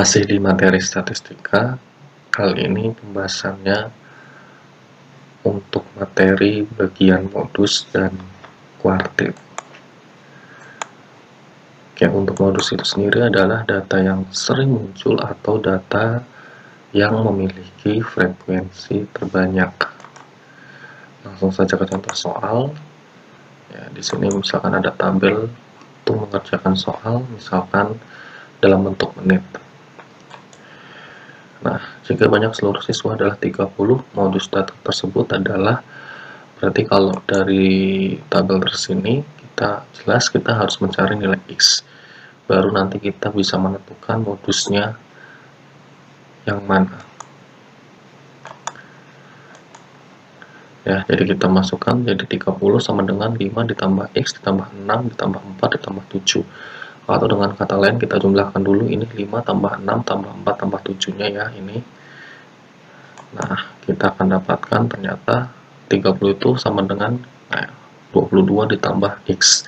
Masih di materi statistika, kali ini pembahasannya untuk materi bagian modus dan kuartil. Oke, untuk modus itu sendiri adalah data yang sering muncul atau data yang memiliki frekuensi terbanyak. Langsung saja ke contoh soal. Ya, di sini misalkan ada tabel untuk mengerjakan soal, misalkan dalam bentuk menit. Nah, jika banyak seluruh siswa adalah 30, modus data tersebut adalah, berarti kalau dari tabel tersini kita jelas kita harus mencari nilai X, baru nanti kita bisa menentukan modusnya yang mana. Ya, jadi kita masukkan jadi 30 sama dengan 5 ditambah X ditambah 6 ditambah 4 ditambah 7. Atau dengan kata lain kita jumlahkan dulu, ini 5 tambah 6 tambah 4 tambah 7-nya ya ini. Nah, kita akan dapatkan ternyata 30 itu sama dengan 22 ditambah X.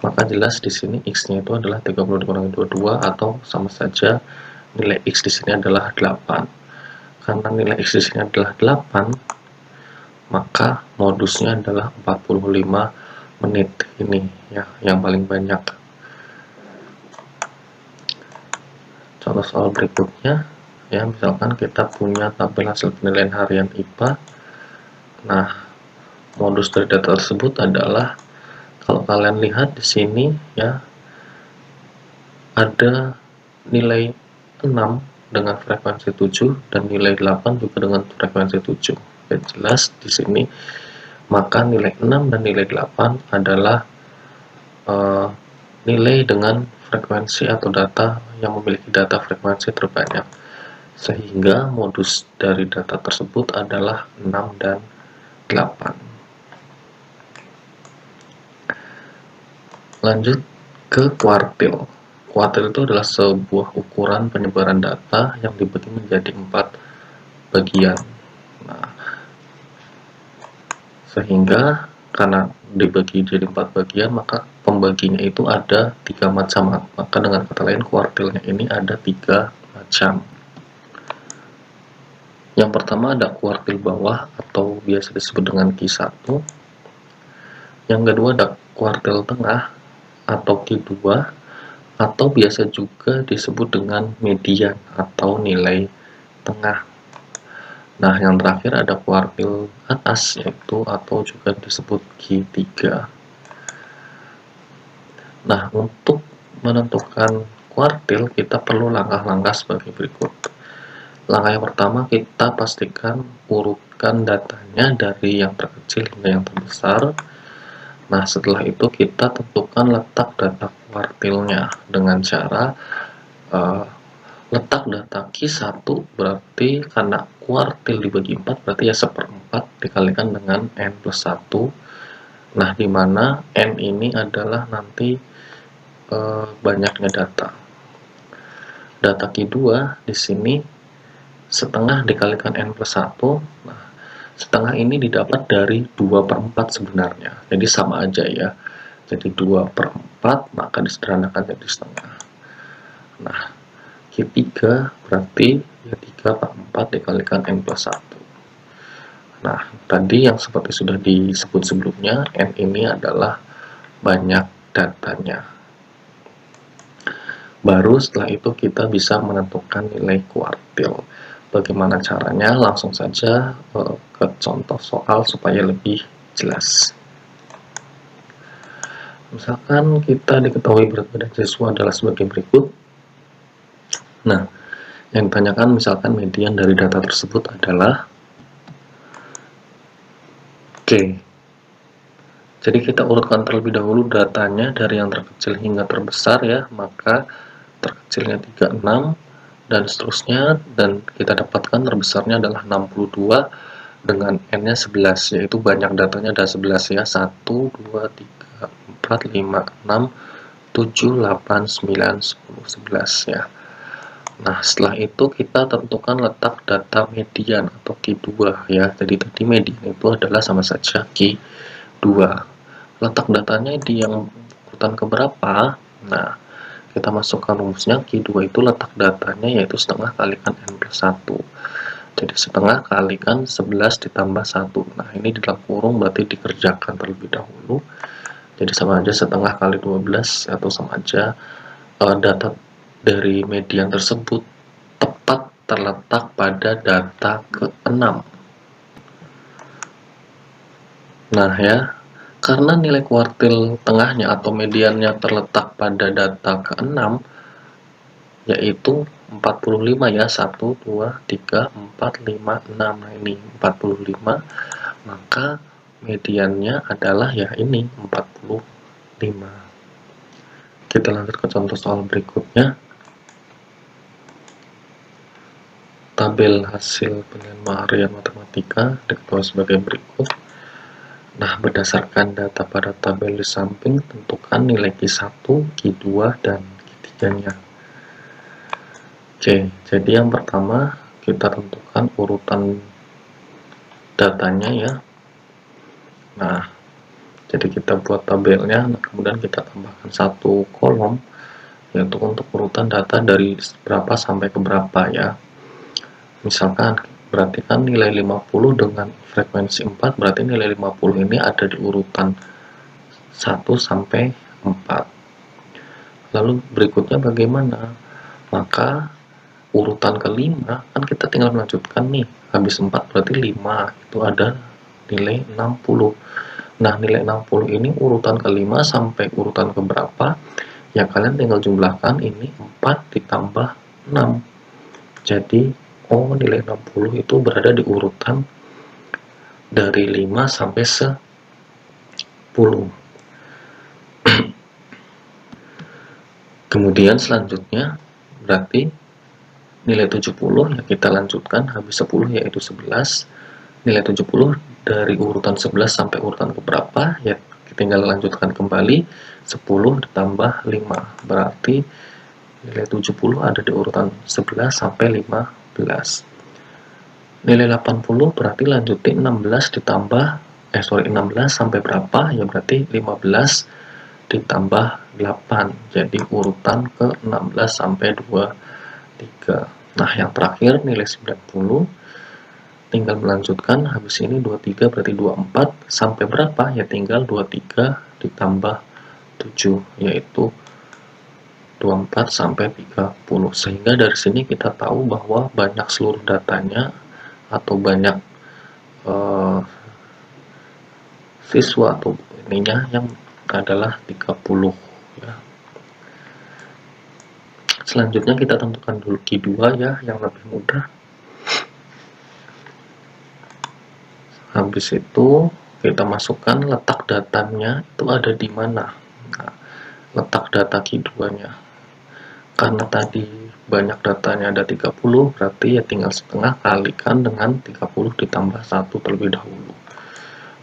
Maka jelas di sini X-nya itu adalah 30 dikurangi 22 atau sama saja nilai X di sini adalah 8. Karena nilai X di sini adalah 8, maka modusnya adalah 45 menit ini ya, yang paling banyak. Contoh soal berikutnya ya, misalkan kita punya tabel hasil penilaian harian IPA. Nah, modus dari data tersebut adalah, kalau kalian lihat di sini ya, ada nilai 6 dengan frekuensi 7 dan nilai 8 juga dengan frekuensi 7. Ya, jelas di sini maka nilai 6 dan nilai 8 adalah nilai dengan frekuensi atau data yang memiliki data frekuensi terbanyak, sehingga modus dari data tersebut adalah 6 dan 8. Lanjut ke kuartil. Kuartil itu adalah sebuah ukuran penyebaran data yang dibagi menjadi 4 bagian. Nah, sehingga karena dibagi jadi 4 bagian, maka pembaginya itu ada 3 macam. Maka dengan kata lain kuartilnya ini ada 3 macam. Yang pertama ada kuartil bawah atau biasa disebut dengan Q1. Yang kedua ada kuartil tengah atau Q2, atau biasa juga disebut dengan median atau nilai tengah. Nah, yang terakhir ada kuartil atas, yaitu atau juga disebut Q3. Nah, untuk menentukan kuartil kita perlu langkah-langkah sebagai berikut. Langkah yang pertama, kita pastikan urutkan datanya dari yang terkecil hingga yang terbesar. Nah, setelah itu kita tentukan letak data kuartilnya dengan cara letak data Q1 berarti karena kuartil dibagi 4 berarti ya 1/4 dikalikan dengan N plus 1. Nah, dimana N ini adalah nanti banyaknya data. Data Q2 di sini setengah dikalikan N plus 1. Nah, setengah ini didapat dari 2/4 sebenarnya. Jadi sama aja ya. Jadi 2/4 maka disederhanakan jadi setengah. Nah, Q3 berarti ya 3/4 dikalikan N plus 1. Nah, tadi yang seperti sudah disebut sebelumnya, N ini adalah banyak datanya. Baru setelah itu kita bisa menentukan nilai kuartil. Bagaimana caranya? Langsung saja ke contoh soal supaya lebih jelas. Misalkan kita diketahui berat badan siswa adalah sebagai berikut. Nah, yang ditanyakan misalkan median dari data tersebut adalah Oke. Jadi kita urutkan terlebih dahulu datanya dari yang terkecil hingga terbesar ya, maka terkecilnya 36 dan seterusnya, dan kita dapatkan terbesarnya adalah 62 dengan N-nya 11, yaitu banyak datanya ada 11 ya, 1, 2, 3, 4, 5, 6, 7, 8, 9, 10, 11 ya. Nah, setelah itu kita tentukan letak data median atau Q2 ya. Jadi tadi median itu adalah sama saja Q2. Letak datanya di yang urutan keberapa? Nah, kita masukkan rumusnya. Q2 itu letak datanya yaitu setengah kalikan N plus 1. Jadi setengah kalikan 11 ditambah 1. Nah, ini di dalam kurung berarti dikerjakan terlebih dahulu. Jadi sama aja setengah kali 12 atau sama aja data dari median tersebut tepat terletak pada data ke-6. Nah ya, karena nilai kuartil tengahnya atau mediannya terletak pada data ke-6, yaitu 45 ya, 1, 2, 3, 4, 5, 6. Nah ini 45, maka mediannya adalah ya ini 45. Kita lanjut ke contoh soal berikutnya. Tabel hasil penilaian mahariah matematika diketahui sebagai berikut. Nah, berdasarkan data pada tabel di samping, tentukan nilai Q1, Q2, dan Q3-nya. Oke, jadi yang pertama kita tentukan urutan datanya ya. Nah, jadi kita buat tabelnya, nah kemudian kita tambahkan satu kolom, yaitu untuk urutan data dari berapa sampai ke berapa ya. Misalkan, berarti kan nilai 50 dengan frekuensi 4, berarti nilai 50 ini ada di urutan 1 sampai 4. Lalu berikutnya bagaimana? Maka urutan kelima kan kita tinggal melanjutkan nih, habis 4 berarti 5, itu ada nilai 60. Nah, nilai 60 ini urutan kelima sampai urutan keberapa? Ya kalian tinggal jumlahkan, ini 4 ditambah 6. Jadi nilai 60 itu berada di urutan dari 5 sampai 10. Kemudian selanjutnya berarti nilai 70 ya kita lanjutkan, habis 10 yaitu 11. Nilai 70 dari urutan 11 sampai urutan keberapa ya tinggal lanjutkan kembali, 10 ditambah 5 berarti nilai 70 ada di urutan 11 sampai 15. Nilai 80 berarti lanjutin 16 ditambah 16 sampai berapa ya, berarti 15 ditambah 8, jadi urutan ke 16 sampai 23. Nah yang terakhir nilai 90 tinggal melanjutkan, habis ini 23 berarti 24 sampai berapa ya, tinggal 23 ditambah 7 yaitu 24 sampai 30. Sehingga dari sini kita tahu bahwa banyak seluruh datanya atau banyak siswa atau ininya yang adalah 30 ya. Selanjutnya kita tentukan dulu Q2 ya, yang lebih mudah. Habis itu kita masukkan letak datanya itu ada di mana. Nah, letak data Q2-nya. Karena tadi banyak datanya ada 30, berarti ya tinggal setengah kalikan dengan 30 ditambah 1 terlebih dahulu.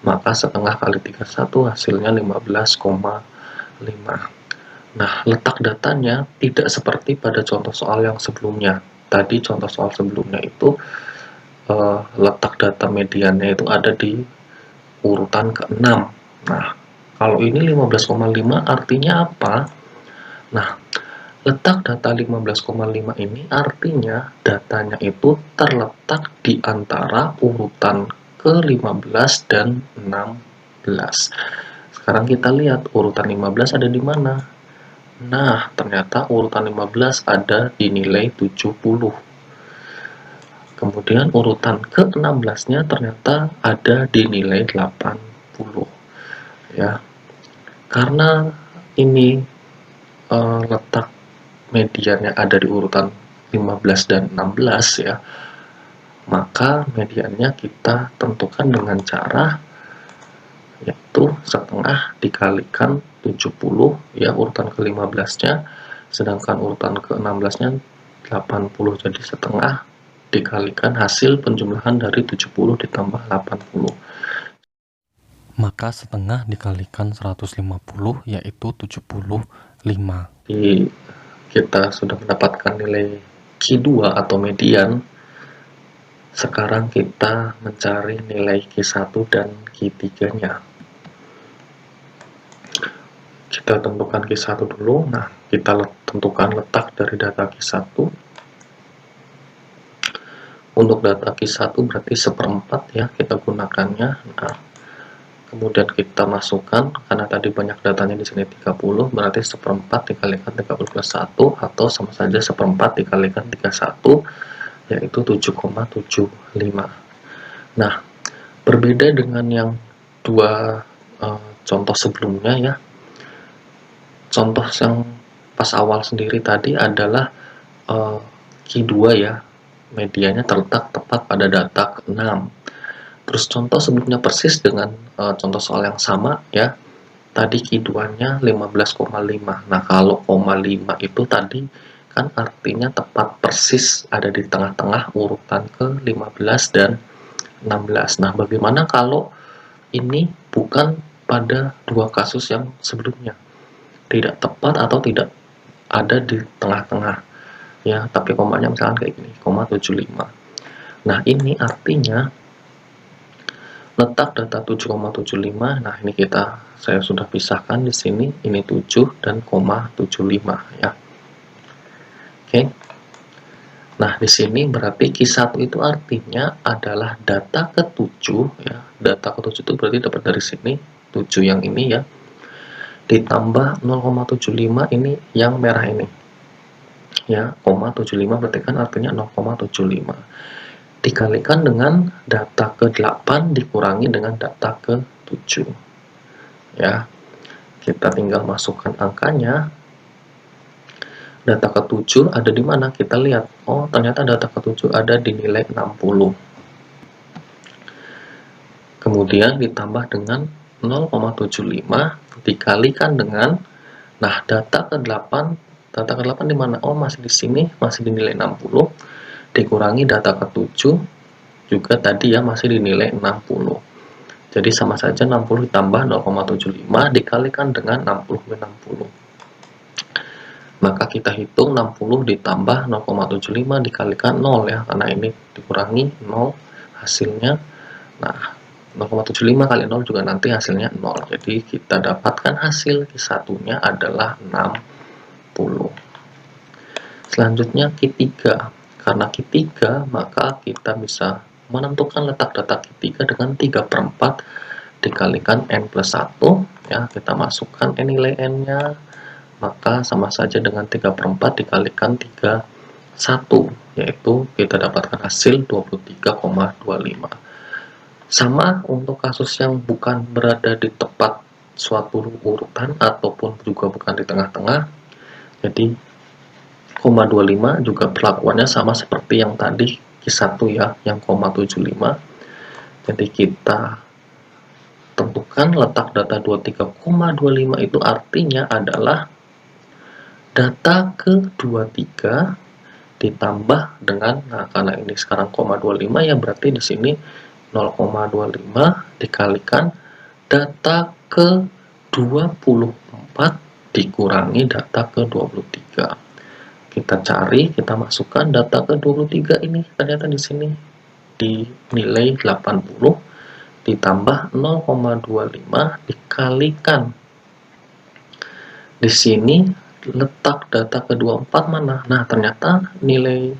Maka setengah kali 31 hasilnya 15,5. Nah, letak datanya tidak seperti pada contoh soal yang sebelumnya. Tadi contoh soal sebelumnya itu letak data mediannya itu ada di urutan ke-6. Nah, kalau ini 15,5 artinya apa? Nah, letak data 15,5 ini artinya datanya itu terletak di antara urutan ke-15 dan 16. Sekarang kita lihat urutan 15 ada di mana? Nah, ternyata urutan 15 ada di nilai 70. Kemudian urutan ke-16-nya ternyata ada di nilai 80. Ya. Karena ini letak mediannya ada di urutan 15 dan 16 ya, maka mediannya kita tentukan dengan cara yaitu setengah dikalikan 70 ya, urutan ke-15-nya, sedangkan urutan ke-16-nya 80, jadi setengah dikalikan hasil penjumlahan dari 70 ditambah 80. Maka setengah dikalikan 150 yaitu 75. Jadi kita sudah mendapatkan nilai Q2 atau median. Sekarang kita mencari nilai Q1 dan Q3-nya. Kita tentukan Q1 dulu. Nah, kita tentukan letak dari data Q1. Untuk data Q1 berarti 1/4 ya kita gunakannya. Nah, kemudian kita masukkan, karena tadi banyak datanya di sini 30, berarti 1/4 dikalikan 30 plus 1, atau sama saja 1/4 dikalikan 31, yaitu 7,75. Nah, berbeda dengan yang dua contoh sebelumnya ya. Contoh yang pas awal sendiri tadi adalah Q2 ya, medianya terletak tepat pada data ke-6. Terus contoh sebelumnya persis dengan contoh soal yang sama ya, tadi Q2-nya 15,5. Nah, kalau 0,5 itu tadi kan artinya tepat persis ada di tengah-tengah urutan ke-15 dan 16. Nah, bagaimana kalau ini bukan pada dua kasus yang sebelumnya? Tidak tepat atau tidak ada di tengah-tengah ya, tapi komanya misalkan kayak gini, 0,75. Nah, ini artinya letak data 7,75. Nah, ini saya sudah pisahkan di sini, ini 7 dan 0,75 ya. Oke. Nah, di sini berarti Q1 itu artinya adalah data ke-7 ya. Data ke-7 itu berarti dapat dari sini 7 yang ini ya, ditambah 0,75 ini yang merah ini ya, 0,75 berarti kan artinya 0,75 dikalikan dengan data ke-8 dikurangi dengan data ke-7 ya. Kita tinggal masukkan angkanya. Data ke-7 ada di mana? Kita lihat, oh ternyata data ke-7 ada di nilai 60. Kemudian ditambah dengan 0,75 dikalikan dengan, nah data ke-8 di mana? Oh masih di sini, masih di nilai 60, dikurangi data ke-7 juga tadi ya, masih di nilai 60. Jadi sama saja 60 ditambah 0,75 dikalikan dengan 60. Maka kita hitung 60 ditambah 0,75 dikalikan 0 ya, karena ini dikurangi 0 hasilnya. Nah, 0,75 kali 0 juga nanti hasilnya 0. Jadi kita dapatkan hasil Q1-nya adalah 60. Selanjutnya Q3. Karena Q3 maka kita bisa menentukan letak data Q3 dengan 3/4 dikalikan N plus 1 ya, kita masukkan nilai N-nya, maka sama saja dengan 3/4 dikalikan 31, yaitu kita dapatkan hasil 23,25. Sama untuk kasus yang bukan berada di tepat suatu urutan ataupun juga bukan di tengah-tengah, jadi 0,25 juga perlakuannya sama seperti yang tadi Q1 ya, yang 0,75. Jadi kita tentukan letak data 23,25 itu artinya adalah data ke-23 ditambah dengan, nah karena ini sekarang 0,25 ya, berarti di sini 0,25 dikalikan data ke-24 dikurangi data ke-23. Kita cari, kita masukkan data ke-23 ini, ternyata di sini di nilai 80 ditambah 0,25 dikalikan. Di sini letak data ke-24 mana? Nah, ternyata nilai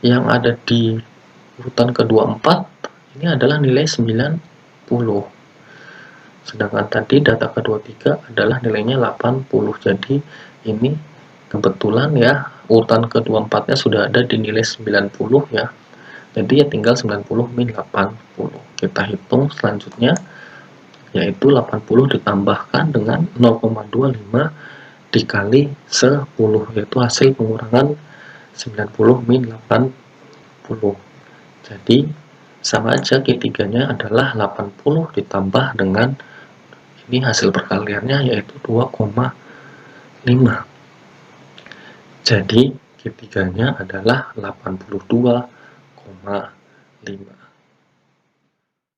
yang ada di urutan ke-24 ini adalah nilai 90. Sedangkan tadi data ke-23 adalah nilainya 80. Jadi ini kebetulan ya, urutan ke-24-nya sudah ada di nilai 90 ya. Jadi ya tinggal 90 min 80. Kita hitung selanjutnya, yaitu 80 ditambahkan dengan 0,25 dikali 10, yaitu hasil pengurangan 90 min 80. Jadi sama aja Q3-nya adalah 80 ditambah dengan ini hasil perkaliannya yaitu 2,5. Jadi Q3-nya adalah 82,5.